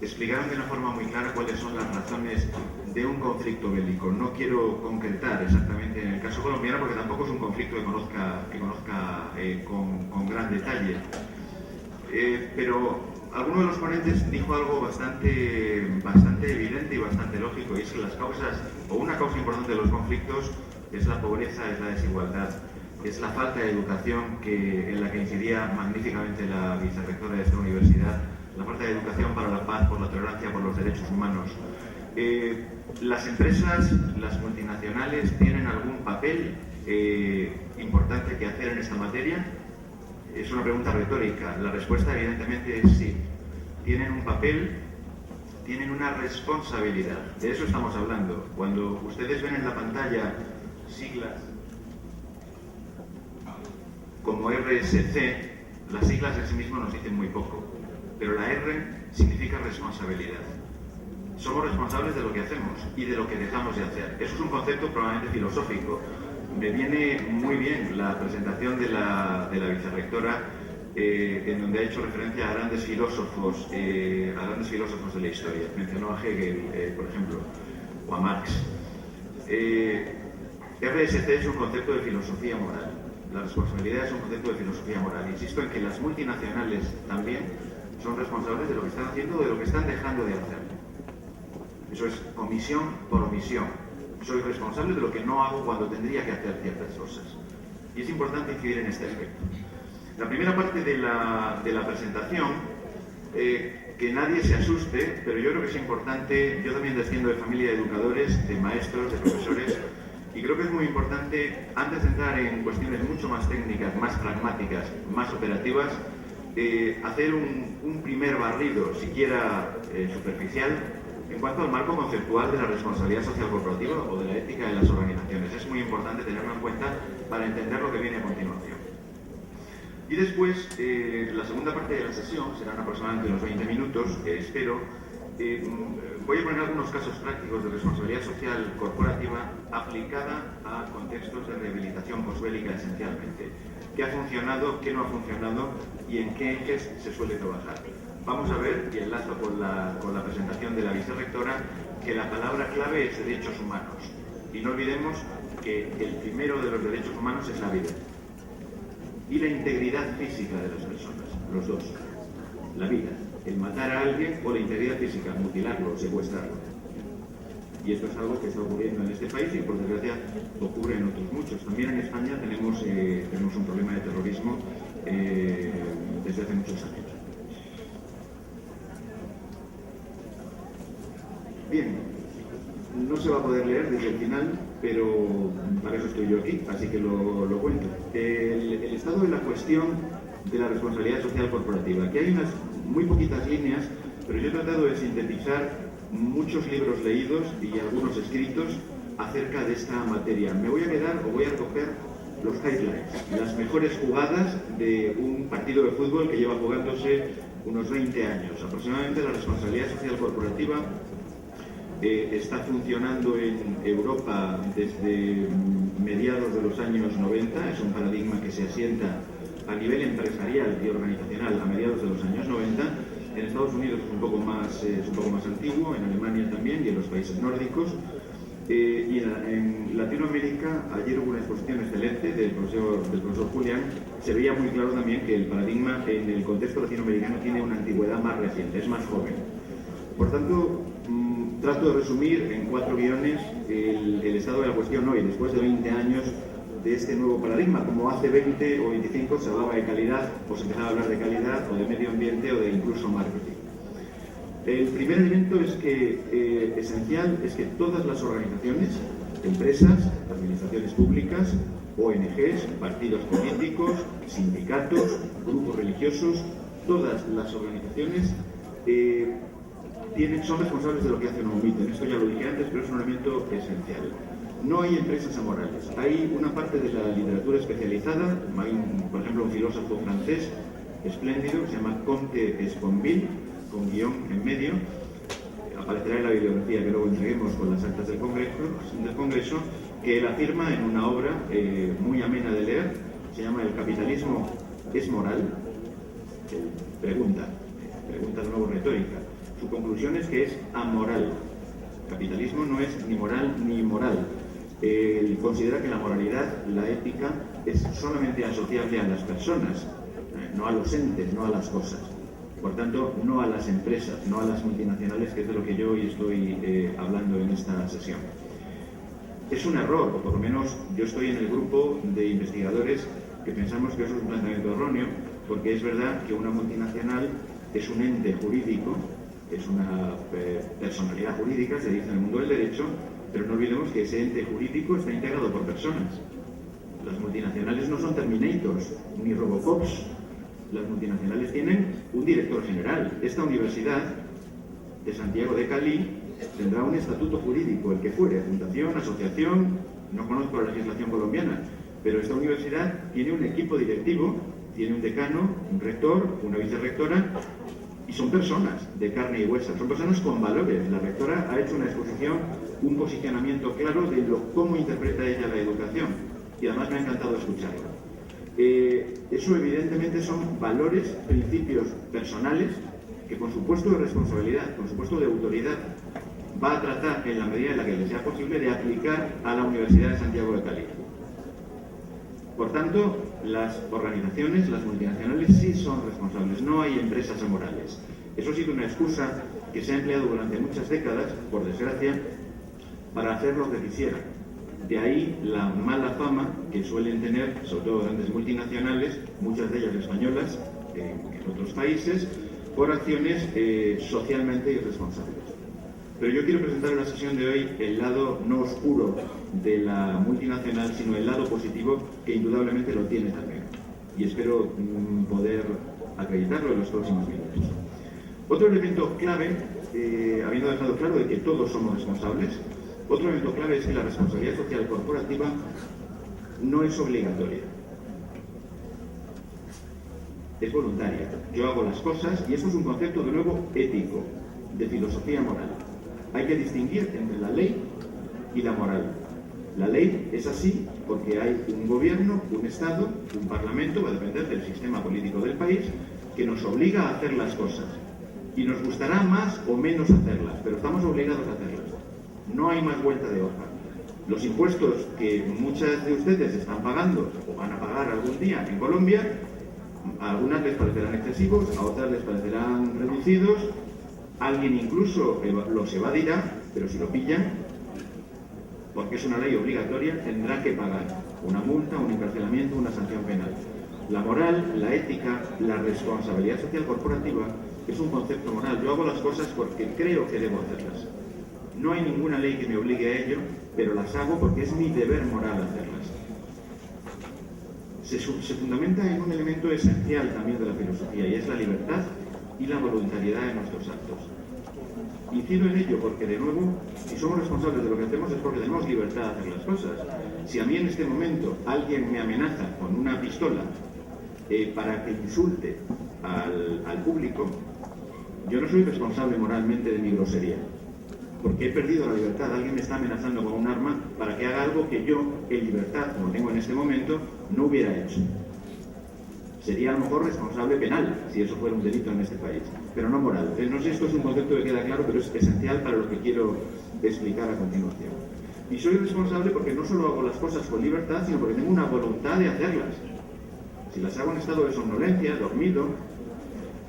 explicaron de una forma muy clara cuáles son las razones de un conflicto bélico. No quiero concretar exactamente en el caso colombiano porque tampoco es un conflicto que conozca con gran detalle. Pero alguno de los ponentes dijo algo bastante evidente y bastante lógico, y es que las causas, o una causa importante de los conflictos, es la pobreza, es la desigualdad, es la falta de educación en la que incidía magníficamente la vicerrectora de esta universidad, la falta de educación para la paz, por la tolerancia, por los derechos humanos. Las empresas, las multinacionales, ¿tienen algún papel importante que hacer en esta materia? Es una pregunta retórica. La respuesta evidentemente es sí. Tienen un papel, tienen una responsabilidad. De eso estamos hablando. Cuando ustedes ven en la pantalla siglas como RSC, las siglas en sí mismas nos dicen muy poco, pero la R significa responsabilidad. Somos responsables de lo que hacemos y de lo que dejamos de hacer. Eso es un concepto probablemente filosófico. Me viene muy bien la presentación de la vicerrectora, en donde ha hecho referencia a grandes filósofos de la historia. Mencionó a Hegel, por ejemplo, o a Marx. RSC es un concepto de filosofía moral. La responsabilidad es un concepto de filosofía moral. Insisto en que las multinacionales también son responsables de lo que están haciendo o de lo que están dejando de hacer. Eso es omisión por omisión. Soy responsable de lo que no hago cuando tendría que hacer ciertas cosas. Y es importante incidir en este aspecto. La primera parte de la presentación, que nadie se asuste, pero yo creo que es importante. Yo también desciendo de familia de educadores, de maestros, de profesores, y creo que es muy importante, antes de entrar en cuestiones mucho más técnicas, más pragmáticas, más operativas, hacer un primer barrido, siquiera superficial, en cuanto al marco conceptual de la responsabilidad social corporativa o de la ética de las organizaciones. Es muy importante tenerlo en cuenta para entender lo que viene a continuación. Y después, la segunda parte de la sesión, serán aproximadamente unos 20 minutos, espero. Voy a poner algunos casos prácticos de responsabilidad social corporativa aplicada a contextos de rehabilitación posbélica esencialmente. ¿Qué ha funcionado, qué no ha funcionado y en qué ejes se suele trabajar? Vamos a ver, y enlazo con la presentación de la vicerrectora, que la palabra clave es derechos humanos. Y no olvidemos que el primero de los derechos humanos es la vida. Y la integridad física de las personas, los dos. La vida, el matar a alguien, o la integridad física, mutilarlo, secuestrarlo. Y esto es algo que está ocurriendo en este país y por desgracia ocurre en otros muchos. También en España tenemos un problema de terrorismo desde hace muchos años. Bien, no se va a poder leer desde el final, pero para eso estoy yo aquí, así que lo cuento. El estado de la cuestión de la responsabilidad social corporativa. Aquí hay unas muy poquitas líneas, pero yo he tratado de sintetizar muchos libros leídos y algunos escritos acerca de esta materia. Me voy a quedar o voy a recoger los highlights, las mejores jugadas de un partido de fútbol que lleva jugándose unos 20 años. Aproximadamente la responsabilidad social corporativa está funcionando en Europa desde mediados de los años 90, es un paradigma que se asienta a nivel empresarial y organizacional a mediados de los años 90. En Estados Unidos es un poco más antiguo, en Alemania también y en los países nórdicos. Y en Latinoamérica, ayer hubo una exposición excelente del profesor Julián. Se veía muy claro también que el paradigma en el contexto latinoamericano tiene una antigüedad más reciente, es más joven. Por tanto, trato de resumir en 4 guiones el estado de la cuestión hoy, después de 20 años de este nuevo paradigma. Como hace 20 o 25 se hablaba de calidad, o se empezaba a hablar de calidad, o de medio ambiente, o de incluso marketing. El primer elemento es que, esencial, es que todas las organizaciones, empresas, administraciones públicas, ONGs, partidos políticos, sindicatos, grupos religiosos, todas las organizaciones son responsables de lo que hacen o omiten. Esto ya lo dije antes, pero es un elemento esencial. No hay empresas amorales. Hay una parte de la literatura especializada, hay por ejemplo un filósofo francés espléndido, se llama Comte Sponville, con guión en medio, aparecerá en la bibliografía que luego entreguemos con las actas del Congreso, que él afirma en una obra muy amena de leer, se llama El capitalismo es moral. Pregunta de nuevo retórica. Su conclusión es que es amoral. El capitalismo no es ni moral ni inmoral. Él considera que la moralidad, la ética, es solamente asociable a las personas, no a los entes, no a las cosas. Por tanto, no a las empresas, no a las multinacionales, que es de lo que yo hoy estoy hablando en esta sesión. Es un error, o por lo menos yo estoy en el grupo de investigadores que pensamos que eso es un planteamiento erróneo, porque es verdad que una multinacional es un ente jurídico, es una personalidad jurídica, se dice en el mundo del derecho, pero no olvidemos que ese ente jurídico está integrado por personas. Las multinacionales no son Terminators ni Robocops. Las multinacionales tienen un director general. Esta universidad de Santiago de Cali tendrá un estatuto jurídico, el que fuere, fundación, asociación, no conozco la legislación colombiana, pero esta universidad tiene un equipo directivo, tiene un decano, un rector, una vicerrectora, y son personas de carne y hueso, son personas con valores. La rectora ha hecho una exposición, un posicionamiento claro de cómo interpreta ella la educación, y además me ha encantado escucharlo. Eso evidentemente son valores, principios personales que con su puesto de responsabilidad, con su puesto de autoridad, va a tratar en la medida en la que le sea posible de aplicar a la Universidad de Santiago de Cali. Por tanto, las organizaciones, las multinacionales sí son responsables, no hay empresas amorales. Eso ha sido una excusa que se ha empleado durante muchas décadas, por desgracia, para hacer lo que quisieran. De ahí la mala fama que suelen tener, sobre todo grandes multinacionales, muchas de ellas españolas, en otros países, por acciones socialmente irresponsables. Pero yo quiero presentar en la sesión de hoy el lado no oscuro de la multinacional, sino el lado positivo, que indudablemente lo tiene también. Y espero poder acreditarlo en los próximos minutos. Otro elemento clave, habiendo dejado claro de que todos somos responsables, otro elemento clave es que la responsabilidad social corporativa no es obligatoria. Es voluntaria. Yo hago las cosas, y eso es un concepto de nuevo ético, de filosofía moral. Hay que distinguir entre la ley y la moral. La ley es así porque hay un gobierno, un Estado, un Parlamento, va a depender del sistema político del país, que nos obliga a hacer las cosas. Y nos gustará más o menos hacerlas, pero estamos obligados a hacerlas. No hay más vuelta de hoja. Los impuestos que muchas de ustedes están pagando o van a pagar algún día en Colombia, a algunas les parecerán excesivos, a otras les parecerán reducidos, alguien incluso los evadirá, pero si lo pillan, porque es una ley obligatoria, tendrá que pagar una multa, un encarcelamiento, una sanción penal. La moral, la ética, la responsabilidad social corporativa es un concepto moral. Yo hago las cosas porque creo que debo hacerlas. No hay ninguna ley que me obligue a ello, pero las hago porque es mi deber moral hacerlas. Se fundamenta en un elemento esencial también de la filosofía, y es la libertad y la voluntariedad de nuestros actos. Incido en ello porque, de nuevo, si somos responsables de lo que hacemos es porque tenemos libertad de hacer las cosas. Si a mí en este momento alguien me amenaza con una pistola para que insulte al público, yo no soy responsable moralmente de mi grosería, porque he perdido la libertad. Alguien me está amenazando con un arma para que haga algo que yo, en libertad, como tengo en este momento, no hubiera hecho. Sería a lo mejor responsable penal, si eso fuera un delito en este país, pero no moral. No sé si esto es un concepto que queda claro, pero es esencial para lo que quiero explicar a continuación. Y soy responsable porque no solo hago las cosas con libertad, sino porque tengo una voluntad de hacerlas. Si las hago en estado de somnolencia, dormido,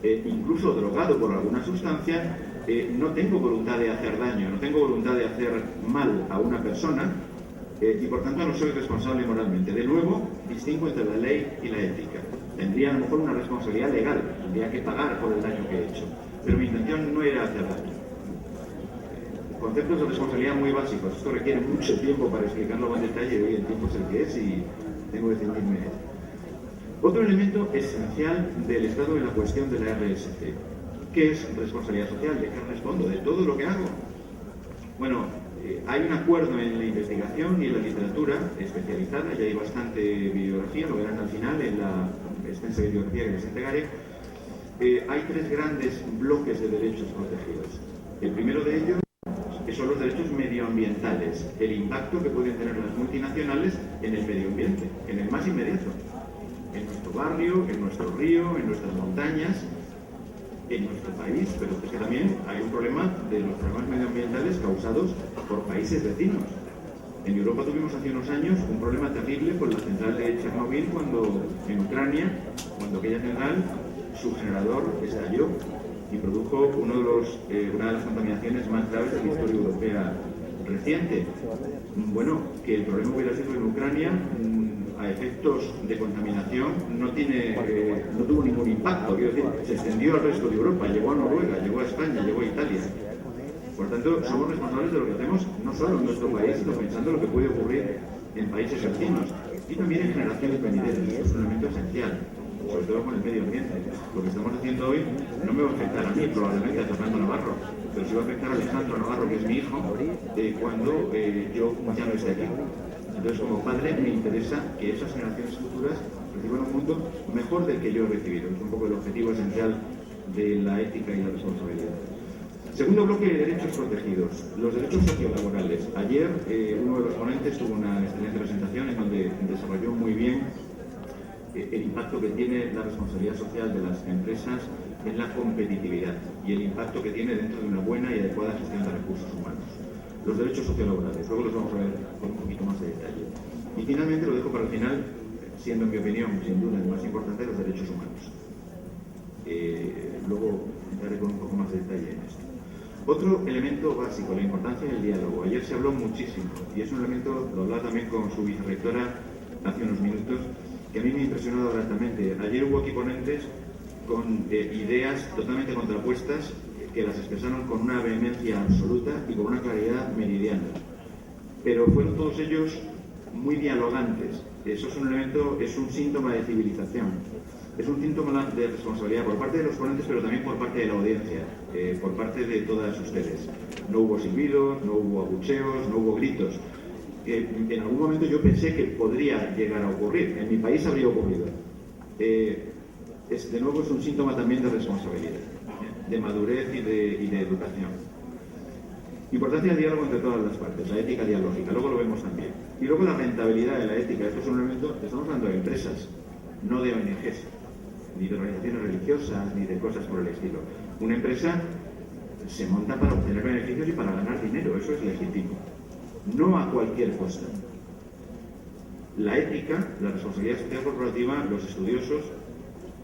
incluso drogado por alguna sustancia, no tengo voluntad de hacer daño, no tengo voluntad de hacer mal a una persona, y por tanto no soy responsable moralmente. De nuevo, distingo entre la ley y la ética. Tendría a lo mejor una responsabilidad legal, tendría que pagar por el daño que he hecho, pero mi intención no era hacer daño. Conceptos de responsabilidad muy básicos. Esto requiere mucho tiempo para explicarlo con detalle, y hoy el tiempo es el que es y tengo que ceñirme. Otro elemento esencial del estado de la cuestión de la RSC. ¿Qué es responsabilidad social? ¿De qué respondo? ¿De todo lo que hago? Bueno, hay un acuerdo en la investigación y en la literatura especializada, ya hay bastante bibliografía, lo verán al final en la extensa bibliografía que les entregaré. Hay tres grandes bloques de derechos protegidos. El primero de ellos son los derechos medioambientales, el impacto que pueden tener las multinacionales en el medio ambiente, en el más inmediato, en nuestro barrio, en nuestro río, en nuestras montañas, en nuestro país, pero es que también hay un problema de los problemas medioambientales causados por países vecinos. En Europa tuvimos hace unos años un problema terrible con la central de Chernobyl, en Ucrania, cuando aquella central, su generador estalló y produjo una de las contaminaciones más graves de la historia europea reciente. Bueno, que el problema hubiera sido en Ucrania, a efectos de contaminación, no tuvo ningún impacto. Quiero decir, se extendió al resto de Europa, llegó a Noruega, llegó a España, llegó a Italia. Por tanto, somos responsables de lo que hacemos no solo en nuestro país, sino pensando lo que puede ocurrir en países vecinos y también en generaciones venideras. Es un elemento esencial, sobre todo con el medio ambiente. Lo que estamos haciendo hoy no me va a afectar a mí, probablemente a Fernando Navarro, pero sí va a afectar a Alejandro Navarro, que es mi hijo, cuando yo ya no esté aquí. Entonces, como padre, me interesa que esas generaciones futuras reciban un mundo mejor del que yo he recibido. Es un poco el objetivo esencial de la ética y la responsabilidad. Segundo bloque de derechos protegidos, los derechos sociolaborales. Ayer uno de los ponentes tuvo una excelente presentación en donde desarrolló muy bien el impacto que tiene la responsabilidad social de las empresas en la competitividad y el impacto que tiene dentro de una buena y adecuada gestión de recursos humanos. Los derechos sociolaborales, luego los vamos a ver con un poquito más de detalle. Y finalmente, lo dejo para el final, siendo en mi opinión, sin duda, el más importante, los derechos humanos. Luego entraré con un poco más de detalle en esto. Otro elemento básico, la importancia del diálogo. Ayer se habló muchísimo y es un elemento, lo hablaba también con su vicerrectora hace unos minutos, que a mí me ha impresionado gratamente. Ayer hubo aquí ponentes con ideas totalmente contrapuestas que las expresaron con una vehemencia absoluta y con una claridad meridiana. Pero fueron todos ellos muy dialogantes. Eso es un elemento, es un síntoma de civilización. Es un síntoma de responsabilidad por parte de los ponentes, pero también por parte de la audiencia, por parte de todas ustedes. No hubo silbidos, no hubo abucheos, no hubo gritos. En algún momento yo pensé que podría llegar a ocurrir. En mi país habría ocurrido. De nuevo es un síntoma también de responsabilidad, de madurez y de educación. Importancia del diálogo entre todas las partes, la ética dialógica, luego lo vemos también. Y luego la rentabilidad de la ética. Esto es un elemento, estamos hablando de empresas, no de ONGs, ni de organizaciones religiosas, ni de cosas por el estilo. Una empresa se monta para obtener beneficios y para ganar dinero, eso es legítimo. No a cualquier costa. La ética, la responsabilidad social corporativa, los estudiosos,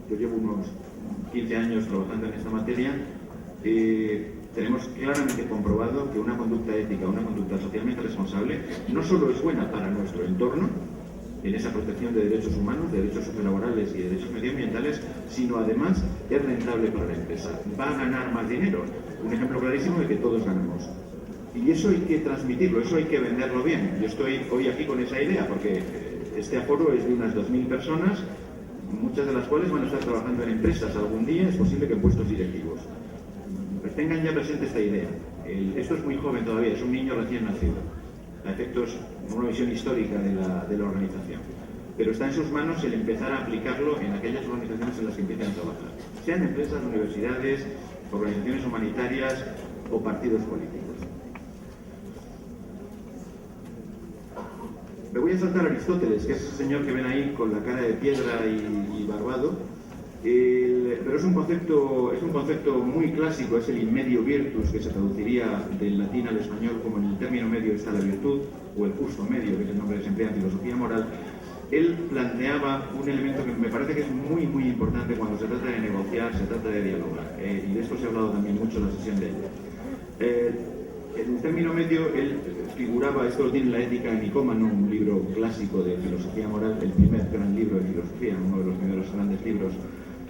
yo llevo unos 15 años trabajando en esta materia, tenemos claramente comprobado que una conducta ética, una conducta socialmente responsable, no solo es buena para nuestro entorno, en esa protección de derechos humanos, de derechos sociolaborales y de derechos medioambientales, sino además es rentable para la empresa. Va a ganar más dinero. Un ejemplo clarísimo de que todos ganamos. Y eso hay que transmitirlo, eso hay que venderlo bien. Yo estoy hoy aquí con esa idea porque este aforo es de unas 2.000 personas, muchas de las cuales van a estar trabajando en empresas algún día, es posible que en puestos directivos. Pues tengan ya presente esta idea. Esto es muy joven todavía, es un niño recién nacido, a efectos de una visión histórica de la organización. Pero está en sus manos el empezar a aplicarlo en aquellas organizaciones en las que empiecen a trabajar, sean empresas, universidades, organizaciones humanitarias o partidos políticos. Me voy a saltar a Aristóteles, que es ese señor que ven ahí con la cara de piedra y barbado, pero es un concepto muy clásico, es el in medio virtus, que se traduciría del latín al español como en el término medio está la virtud, o el justo medio, que es el nombre que se emplea en filosofía moral. Él planteaba un elemento que me parece que es muy, muy importante cuando se trata de negociar, se trata de dialogar, y de esto se ha hablado también mucho en la sesión de ayer. En el término medio, él figuraba, esto lo tiene la ética en Nicómano, un libro clásico de filosofía moral, el primer gran libro de filosofía, uno de los primeros grandes libros,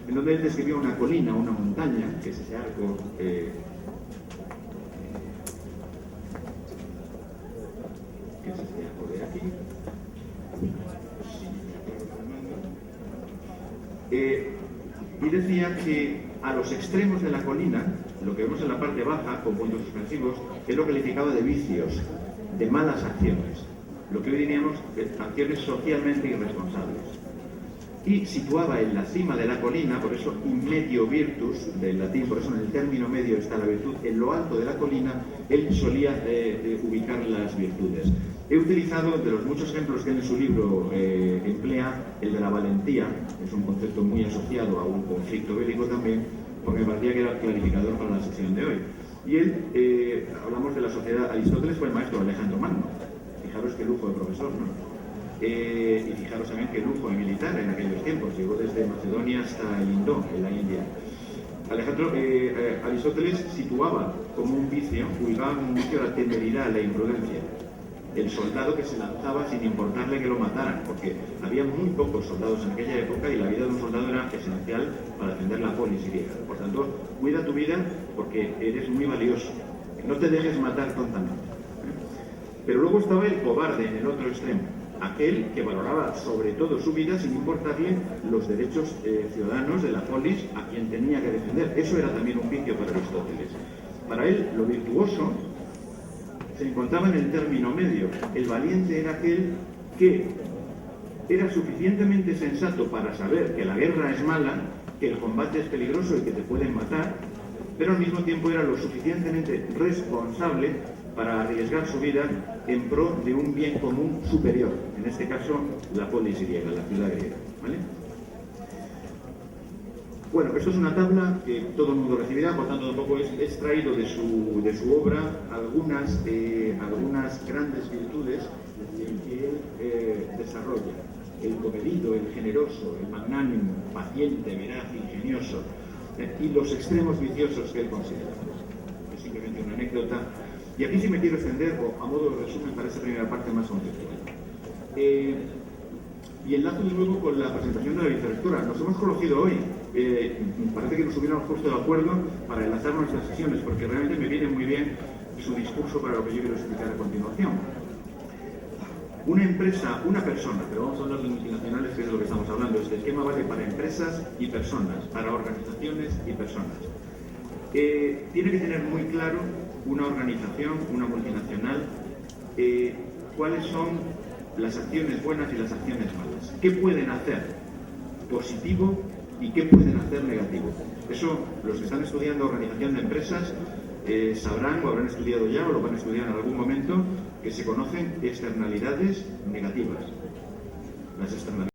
en donde él describió una colina, una montaña, que es ese arco que es este arco de aquí. Y decía que a los extremos de la colina, lo que vemos en la parte baja, con puntos suspensivos, es lo calificado de vicios, de malas acciones, lo que hoy diríamos acciones socialmente irresponsables. Y situaba en la cima de la colina, por eso in medio virtus, del latín, por eso en el término medio está la virtud, en lo alto de la colina, él solía ubicar las virtudes. He utilizado, de los muchos ejemplos que en su libro emplea, el de la valentía, es un concepto muy asociado a un conflicto bélico también, porque me parecía que era clarificador para la sesión de hoy. Y él, hablamos de la sociedad, Aristóteles fue el maestro de Alejandro Magno, fijaros qué lujo de profesor, ¿no? Y fijaros también qué lujo de militar en aquellos tiempos, llegó desde Macedonia hasta el Indó, en la India. Aristóteles situaba como un vicio, juzgaba como un vicio la temeridad, la imprudencia. El soldado que se lanzaba sin importarle que lo mataran, porque había muy pocos soldados en aquella época y la vida de un soldado era esencial para defender la polis griega. Por tanto, cuida tu vida porque eres muy valioso. No te dejes matar tontamente. Pero luego estaba el cobarde en el otro extremo, aquel que valoraba sobre todo su vida sin importarle los derechos ciudadanos de la polis a quien tenía que defender. Eso era también un vicio para Aristóteles. Para él, lo virtuoso se encontraba en el término medio. El valiente era aquel que era suficientemente sensato para saber que la guerra es mala, que el combate es peligroso y que te pueden matar, pero al mismo tiempo era lo suficientemente responsable para arriesgar su vida en pro de un bien común superior, en este caso la polis griega, la ciudad griega, ¿vale? Bueno, esto es una tabla que todo el mundo recibirá, por tanto tampoco es extraído de su obra algunas grandes virtudes que él desarrolla. El comedido, el generoso, el magnánimo, paciente, veraz, ingenioso, y los extremos viciosos que él considera. Es simplemente una anécdota. Y aquí sí me quiero extender, o a modo de resumen, para esta primera parte más conceptual. Y enlazo de nuevo con la presentación de la vicerrectora. Nos hemos conocido hoy. Parece que nos hubiéramos puesto de acuerdo para enlazar nuestras sesiones, porque realmente me viene muy bien su discurso para lo que yo quiero explicar a continuación. Una empresa, una persona, pero vamos a hablar de multinacionales, que es de lo que estamos hablando. Este esquema vale para empresas y personas, para organizaciones y personas. Tiene que tener muy claro una organización, una multinacional, cuáles son las acciones buenas y las acciones malas. ¿Qué pueden hacer positivo y qué pueden hacer negativo? Eso los que están estudiando organización de empresas sabrán o habrán estudiado ya o lo van a estudiar en algún momento, que se conocen externalidades negativas. Las externalidades